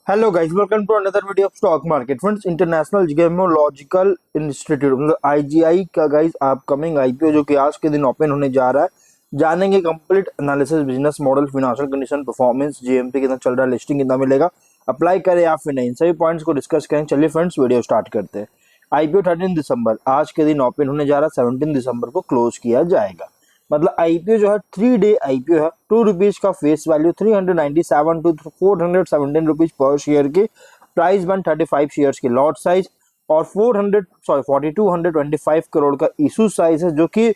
Hello guys, welcome to another video of stock market friends. International gemological institute मतलब IGI का guys upcoming IPO जो कि आज के दिन ओपन होने जा रहा है। जानेंगे complete analysis, business model, financial condition, performance, GMP कितना चल रहा है, लिस्टिंग कितना मिलेगा, अप्लाई करें या फिर नहीं, इन सभी पॉइंट्स को डिस्कस करें। चलिए फ्रेंड्स, वीडियो स्टार्ट करते हैं। आईपीओ 13 दिसंबर आज के दिन ओपन होने जा रहा है। 17 दिसंबर को क्लोज किया जाएगा। मतलब आईपीओ जो है 3 डे आईपीओ है। ₹2 का फेस वैल्यू, 397 टू 417 रुपीज पर शेयर की प्राइस, 135 शेयर्स की लॉट साइज और 4225 करोड़ का इशू साइज है, जो कि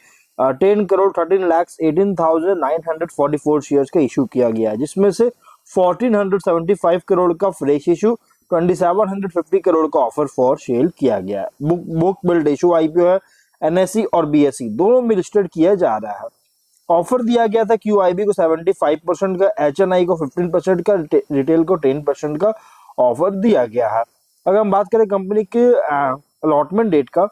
10 करोड़ 13,18,944 शेयर्स का इशू किया गया है, जिसमें से 1475 करोड़ का फ्रेश इशू, 2750 करोड़ का ऑफर फॉर सेल किया गया है। बुक बिल्ड इशू आईपीओ है। एनएससी और बीएससी दोनों में लिस्टेड किया जा रहा है। ऑफर दिया गया था क्यूआईबी को 75% का, एचएनआई को 15% का, रिटेल को 10% का ऑफर दिया गया है। अगर हम बात करें कंपनी के अलॉटमेंट डेट का,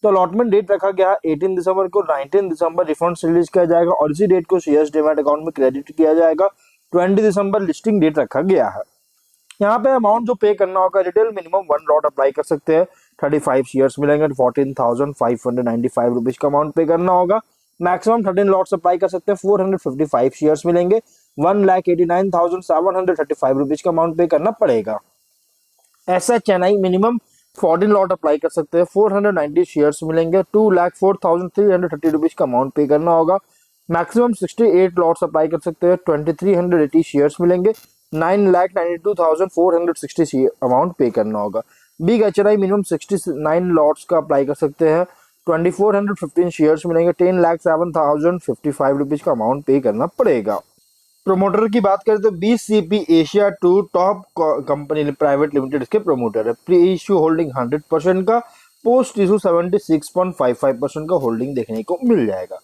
तो अलॉटमेंट डेट रखा गया है 18 दिसंबर को। 19 दिसंबर रिफंड रिलीज किया जाएगा और इसी डेट को शेयर्स डीमैट अकाउंट में क्रेडिट किया जाएगा। 20 दिसंबर लिस्टिंग डेट रखा गया है। यहाँ पे अमाउंट जो पे करना होगा, रिटेल मिनिमम 1 लॉट अप्लाई कर सकते हैं, 35 शेयर्स मिलेंगे, 14,595 रुपीज का अमाउंट पे करना होगा। मैक्सिमम 13 लॉट्स अप्लाई कर सकते हैं, 455 शेयर्स मिलेंगे, 1,89,735 रुपीज का अमाउंट पे करना पड़ेगा। ऐसा चेन्नई मिनिमम 14 लॉट अप्लाई कर सकते हैं, 490 शेयर्स मिलेंगे, 2,04,330 रुपीज का अमाउंट पे करना होगा। मैक्सिमम 68 लॉट्स अप्लाई कर सकते हैं, 2,380 शेयर्स मिलेंगे, 9,92,460 अमाउंट पे करना होगा। बिग एचआरआई मिनिमम 69 लॉट्स का अप्लाई कर सकते हैं, 2,415 शेयर्स मिलेंगे, 10,07,055 रुपीज का अमाउंट पे करना पड़ेगा। प्रोमोटर की बात करें तो BCP Asia to top company private limited इसके प्रोमोटर है। प्री इश्यू होल्डिंग 100% का, पोस्ट इशू 76.55% का होल्डिंग देखने को मिल जाएगा।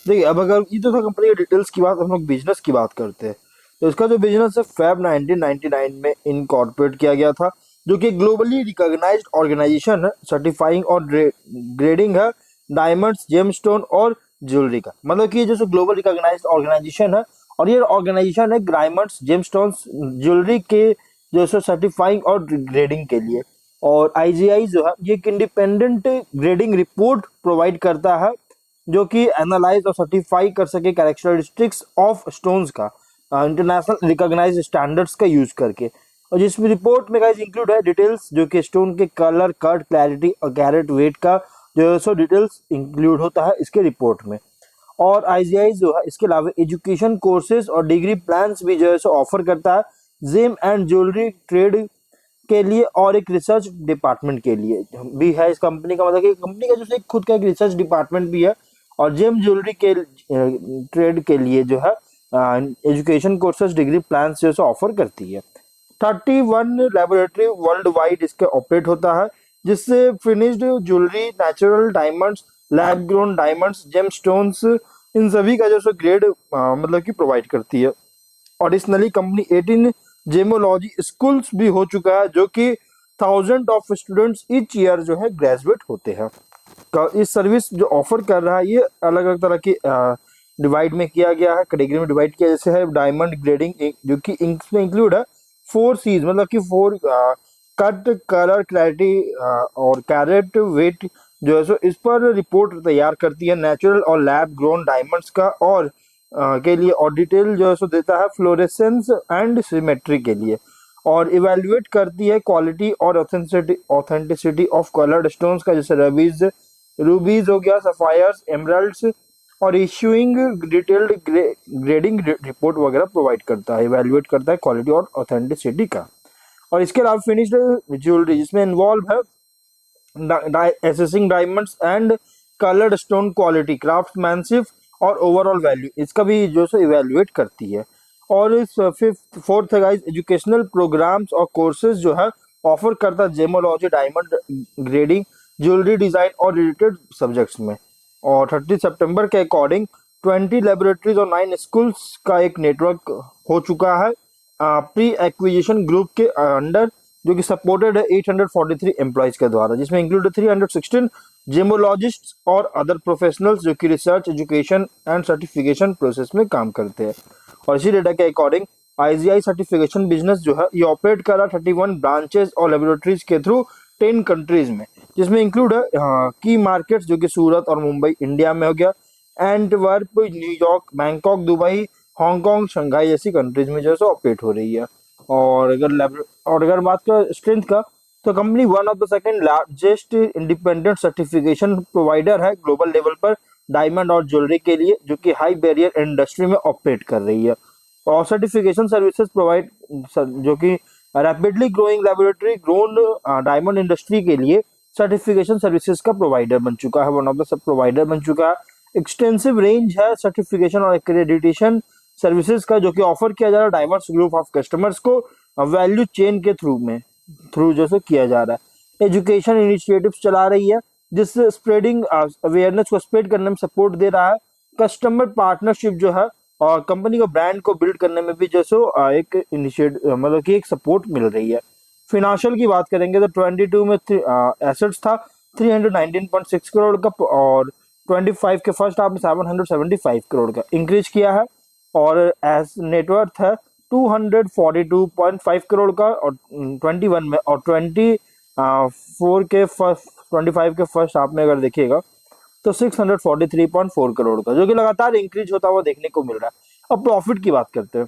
देखिए, अब अगर ये तो था कंपनी के डिटेल्स की बात, हम लोग बिजनेस की बात करते हैं। तो इसका जो बिजनेस है फेब 1999 में इनकॉर्पोरेट किया गया था, जो कि ग्लोबली रिकॉग्नाइज्ड ऑर्गेनाइजेशन है, सर्टिफाइंग और ग्रेडिंग है डायमंड्स, जेमस्टोन और ज्वेलरी का। मतलब कि ये जो ग्लोबल रिकॉग्नाइज्ड ऑर्गेनाइजेशन है और ये ऑर्गेनाइजेशन है डायमंड्स, जेमस्टोन्स, ज्वेलरी के जो है सर्टिफाइंग और ग्रेडिंग के लिए। और आईजीआई जो है ये एक इंडिपेंडेंट ग्रेडिंग रिपोर्ट प्रोवाइड करता है, जो कि एनालाइज और सर्टिफाई कर सके कैरेक्टरिस्टिक्स ऑफ स्टोन्स का इंटरनेशनल रिकॉग्नाइज्ड स्टैंडर्ड्स का यूज करके। और जिसमें रिपोर्ट में गाइस इंक्लूड है डिटेल्स, जो कि स्टोन के कलर, कट, क्लैरिटी और कैरेट वेट का जो है सो डिटेल्स इंक्लूड होता है इसके रिपोर्ट में। और आईजीआई जो है इसके अलावा एजुकेशन कोर्सेज और डिग्री प्लान्स भी जो है सो ऑफर करता है, जेम एंड ज्वेलरी ट्रेड के लिए और एक रिसर्च डिपार्टमेंट के लिए भी है इस कंपनी का। मतलब कि कंपनी का जो है खुद का एक रिसर्च डिपार्टमेंट भी है और जेम ज्वेलरी के ट्रेड के लिए जो है एजुकेशन कोर्सेज, डिग्री प्लान जो है ऑफर करती है। 31 लेबोरेटरी वर्ल्ड वाइड इसके ऑपरेट होता है, जिससे finished jewellery, natural diamonds, lab grown diamonds, gem stones, इन सभी का जो है ग्रेड मतलब कि प्रोवाइड करती है। एडिशनली कंपनी 18 जेमोलॉजी स्कूल्स भी हो चुका है, जो कि 1000 ऑफ स्टूडेंट्स ईच ईयर जो है ग्रेजुएट होते हैं। इस सर्विस जो ऑफर कर रहा है ये अलग अलग तरह की डिवाइड में किया गया है, कैटेगरी में डिवाइड किया, जैसे है डायमंड ग्रेडिंग, जो कि इसमें इंक्लूड है 4 सीज, मतलब कि 4 कट, कलर, क्लैरिटी और कैरेट वेट जो है सो इस पर रिपोर्ट तैयार करती है। नेचुरल और लैब ग्रोन डायमंड्स का और के लिए और डिटेल जो है सो देता है फ्लोरेसेंस एंड सिमेट्री के लिए। और इवेल्युएट करती है क्वालिटी और ऑथेंटिसिटी ऑफ कलर्ड स्टोन्स का, जैसे रूबीज हो गया, सफायर्स, एमरल्ड्स, और इश्यूइंग डिटेल्ड ग्रेडिंग रिपोर्ट वगैरह प्रोवाइड करता है, इवेल्युएट करता है क्वालिटी और ऑथेंटिसिटी का। और इसके अलावा फिनिश्ड ज्वेलरी, जिसमें इन्वॉल्व है assessing diamonds and coloured stone quality, craftsmanship और ओवरऑल वैल्यू, इसका भी जो है इवेल्युएट करती है। और इस फोर्थ है गाइस, एजुकेशनल प्रोग्राम्स और कोर्सेज जो है ऑफर करता है gemology, diamond grading, jewellery design और रिलेटेड सब्जेक्ट्स में। और 30 सितंबर के अकॉर्डिंग 20 लेबोरेटरीज और 9 स्कूल्स का एक नेटवर्क हो चुका है प्री एक्विजिशन ग्रुप के अंडर, जो कि सपोर्टेड है 843 एम्प्लॉयज के द्वारा, जिसमें इंक्लूड 316 जेमोलॉजिस्ट और अदर प्रोफेशनल्स, जो कि research, education and certification process में काम करते हैं। और इसी डेटा के अकॉर्डिंग आईजीआई सर्टिफिकेशन बिजनेस जो है ये ऑपरेट कर रहा है 31 ब्रांचेस और लेबोरेटरीज के थ्रू 10 कंट्रीज में, जिसमें इंक्लूड है की मार्केट्स जो कि सूरत और मुंबई इंडिया में हो गया, Antwerp, New York, Bangkok, Dubai, Hong Kong, Shanghai जैसी कंट्रीज में जो है ऑपरेट हो रही है। और अगर बात करें स्ट्रेंथ का, तो company one of the second largest independent certification provider है ग्लोबल लेवल पर डायमंड और ज्वेलरी के लिए, जो कि हाई बैरियर इंडस्ट्री में ऑपरेट कर रही है। और सर्टिफिकेशन सर्विसेज प्रोवाइड जो कि rapidly growing laboratory grown diamond industry के लिए सर्टिफिकेशन सर्विसेज का प्रोवाइडर बन चुका है, one of the sub provider बन चुका है। एक्सटेंसिव रेंज है सर्टिफिकेशन और एक्रेडिटेशन सर्विसेज का, जो कि ऑफर किया जा रहा है डाइवर्स ग्रुप ऑफ कस्टमर्स को वैल्यू चेन के थ्रू जैसे किया जा रहा है। एजुकेशन इनिशिएटिव चला रही है जिससे स्प्रेडिंग अवेयरनेस को स्प्रेड करने में सपोर्ट दे रहा है। कस्टमर पार्टनरशिप जो है और कंपनी को ब्रांड को बिल्ड करने में भी जैसे एक इनिशिएटिव मतलब कि एक सपोर्ट मिल रही है। फिनेंशियल की बात करेंगे तो 22 में एसेट्स था 319.6 करोड़ का, और 25 के फर्स्ट हाफ में 775 करोड़ का इंक्रीज किया है, और एस नेटवर्थ है 242.5 करोड़ का, और 21 में, और 25 के फर्स्ट हाफ में अगर देखिएगा तो 643.4 करोड़ का, जो कि लगातार इंक्रीज होता हुआ देखने को मिल रहा है। अब प्रॉफिट की बात करते हैं,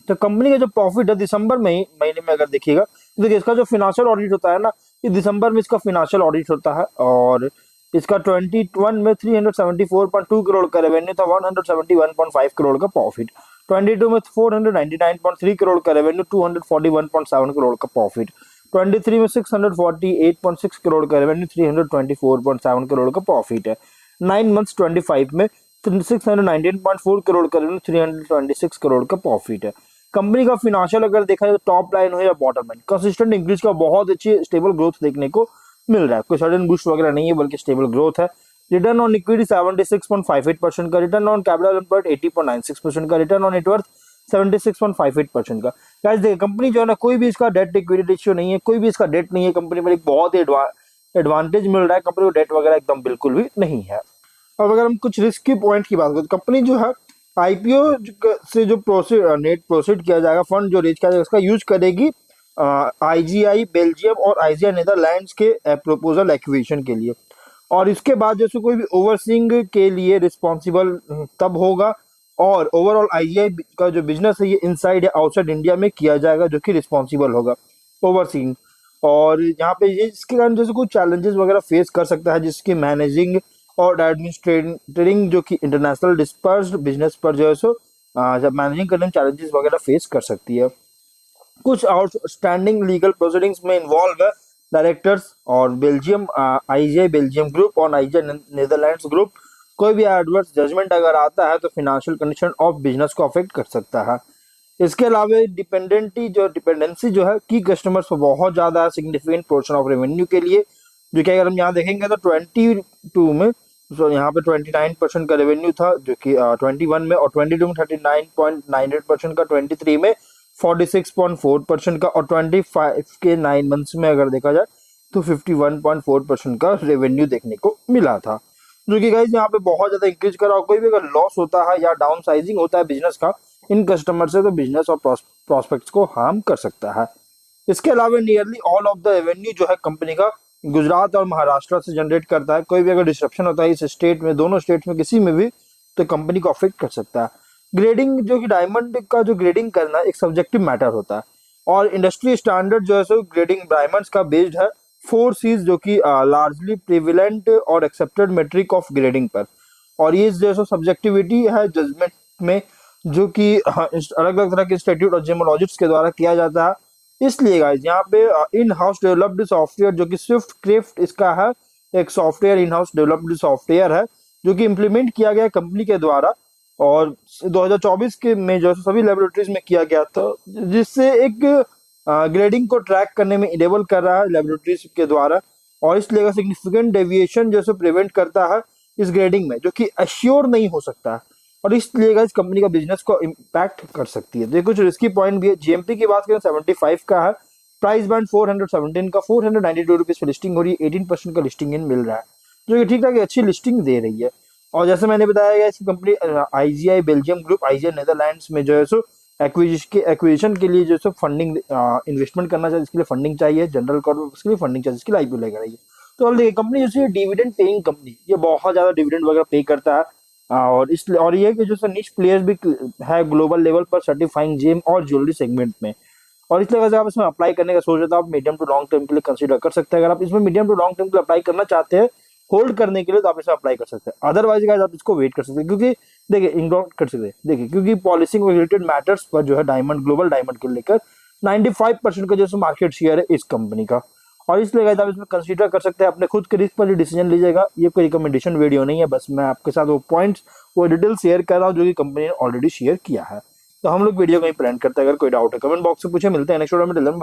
तो कंपनी का जो प्रॉफिट है दिसंबर महीने में अगर देखिएगा तो देखिए इसका जो फिनेंशियल ऑडिट होता है ना, ये दिसंबर में इसका फिनेंशियल ऑडिट होता है, और इसका 21 में 374.2 करोड़ का रेवेन्यू था, 171.5 करोड़ का प्रॉफिट। 22 में 499.3 करोड़ का रेवेन्यू, 241.7 करोड़ का प्रॉफिट। 23 में 648.6 करोड़ का रेवेन्यू, 324.7 करोड़ का प्रॉफिट है। 9 मंथ्स 25 में 619.4 करोड़ का रेवेन्यू, 326 करोड़ का प्रॉफिट है। कंपनी का फिनेंशियल अगर देखा जाए तो टॉप लाइन हो या बॉटम लाइन, कंसिस्टेंट इंक्रीज का बहुत अच्छी स्टेबल ग्रोथ देखने को मिल रहा है, कोई सडन बूस्ट वगैरह नहीं है बल्कि स्टेबल ग्रोथ है। रिटर्न ऑन इक्विटी 76.58% का, रिटर्न ऑन कैपिटल एम्प्लॉयड 80.96% का, रिटर्न ऑन नेटवर्थ 76.58% का। गाइस देखिए कंपनी जो है ना, कोई भी इसका डेट इक्विटी रेशियो नहीं है, कोई भी इसका डेट नहीं है, कंपनी पर एक बहुत ही एडवांटेज मिल रहा है, कंपनी को डेट वगैरह एकदम बिल्कुल भी नहीं है। अब अगर हम कुछ रिस्क की पॉइंट की बात करें तो कंपनी जो है आईपीओ से जो नेट प्रोसीड किया जाएगा, फंड जो रेज किया जाएगा उसका यूज करेगी आईजीआई बेल्जियम और आईजीआई नीदरलैंड्स के प्रपोजल एक्विजिशन के लिए, और इसके बाद जैसे कोई भी ओवरसीइंग के लिए रिस्पॉन्सिबल तब होगा, और ओवरऑल आईजीआई का जो बिजनेस है ये इनसाइड या आउटसाइड इंडिया में किया जाएगा, जो कि रिस्पॉन्सिबल होगा ओवरसीइंग। और यहाँ पे ये इसके कारण जैसे कुछ चैलेंजेस वगैरह फेस कर सकता है, जिसकी मैनेजिंग और एडमिनिस्ट्रेटिंग जो कि इंटरनेशनल डिस्पर्स्ड बिजनेस पर जो है सो जब मैनेजिंग करने में चैलेंजेस वगैरह फेस कर सकती है। कुछ आउटस्टैंडिंग लीगल प्रोसीडिंग्स में इन्वॉल्व है डायरेक्टर्स और बेल्जियम आईजीआई बेल्जियम ग्रुप और आईजीआई नीदरलैंड्स ग्रुप। कोई भी एडवर्स जजमेंट अगर आता है तो फाइनेंशियल कंडीशन ऑफ बिजनेस को अफेक्ट कर सकता है। इसके अलावा डिपेंडेंसी जो है की कस्टमर्स पर बहुत ज्यादा सिग्निफिकेंट पोर्शन ऑफ रेवेन्यू के लिए, जो कि अगर हम यहाँ देखेंगे तो 22 में यहाँ पे 29% का रेवेन्यू था, जो कि 21 में, और 22 में 39.98% का, 23 में 46.4% का, और 25 के 9 मंथ्स में अगर देखा जाए तो 51.4% का रेवेन्यू देखने को मिला था, जो कि गाइस यहाँ पे बहुत ज्यादा इंक्रीज करा। और कोई भी अगर लॉस होता है या डाउन साइजिंग होता है बिजनेस का इन कस्टमर से, तो बिजनेस और प्रोस्पेक्ट्स को हार्म कर सकता है। इसके अलावा nearly all of the revenue जो है कंपनी का गुजरात और महाराष्ट्र से जनरेट करता है। कोई भी अगर डिस्ट्रप्शन होता है इस स्टेट में, दोनों स्टेट्स में किसी में भी, तो कंपनी को अफेक्ट कर सकता है। ग्रेडिंग जो कि डायमंड का जो ग्रेडिंग करना एक सब्जेक्टिव मैटर होता है, और इंडस्ट्री स्टैंडर्ड जो है सो ग्रेडिंग डायमंड्स का बेस्ड है 4 C's, जो कि लार्जली प्रिविलेंट और एक्सेप्टेड मेट्रिक ऑफ ग्रेडिंग पर, और ये जो है सब्जेक्टिविटी है जजमेंट में, जो कि अलग अलग तरह के इंस्टीट्यूट और जेमोलॉजिस्ट के द्वारा किया जाता है। इसलिए गाइस यहाँ पे इन हाउस डेवलप्ड सॉफ्टवेयर जो कि स्विफ्ट क्रिफ्ट इसका है, एक software in house developed software है जो कि इम्प्लीमेंट किया गया कंपनी के द्वारा, और 2024 के में जो सभी लेबोरेटरीज में किया गया था, जिससे एक ग्रेडिंग को ट्रैक करने में इनेबल कर रहा है लेबोरेटरीज के द्वारा, और इसलिए सिग्निफिकेंट डेविएशन जैसे प्रिवेंट करता है इस ग्रेडिंग में, जो कि अश्योर नहीं हो सकता है, और इसलिए इस कंपनी का बिजनेस को इम्पैक्ट कर सकती है। तो कुछ रिस्की पॉइंट भी है। जीएमपी की बात करें 75 का है, प्राइस बैंड 417 का, 492 रुपीज पे लिस्टिंग हो रही है, 18% का लिस्टिंग इन मिल रहा है, जो कि ठीक ठाक अच्छी लिस्टिंग दे रही है। और जैसे मैंने बताया गया इसकी company IGI Belgium group IGI Netherlands में जो है सो एक्विजिशन के लिए जो है फंडिंग इन्वेस्टमेंट करना चाहिए, इसके लिए फंडिंग चाहिए, जनरल कॉर्पोरेट के लिए फंडिंग चाहिए, इसके लिए आईपीओ लेकर आइए। तो अब देखिए कंपनी जैसे डिविडेंड पेइंग कंपनी, ये बहुत ज्यादा डिविडेंड वगैरह पे करता है, और इसलिए और ये कि जो निश प्लेयर्स भी है ग्लोबल लेवल पर सर्टिफाइंग जेम और ज्वेलरी सेगमेंट में, और इसलिए अगर आप इसमें अप्लाई करने का सोच रहे हो तो आप मीडियम टू लॉन्ग टर्म के लिए कंसीडर कर सकते हैं। अगर आप इसमें मीडियम टू लॉन्ग टर्म के लिए अप्लाई करना चाहते हैं होल्ड करने के लिए, तो आप इसमें अप्लाई कर सकते हैं। अदरवाइज गाइस आप इसको वेट कर सकते हैं, क्योंकि देखिए इग्नोर कर सकते हैं, देखिए क्योंकि पॉलिसी रिलेटेड मैटर्स पर जो है डायमंड ग्लोबल डायमंड को लेकर 95% का जो मार्केट शेयर है इस कंपनी का, और इसलिए गाइस आप इसमें कंसीडर कर सकते हैं। अपने खुद के रिस्क पर डिसीजन लीजिएगा, ये कोई रिकमेंडेशन वीडियो नहीं है, बस मैं आपके साथ वो पॉइंट्स वो डिटेल शेयर कर रहा हूँ जो कि कंपनी ने ऑलरेडी शेयर किया है। तो हम लोग वीडियो कहीं प्लान करते हैं, अगर कोई डाउट है कमेंट बॉक्स से पूछे। मिलते हैं नेक्स्ट वीडियो में।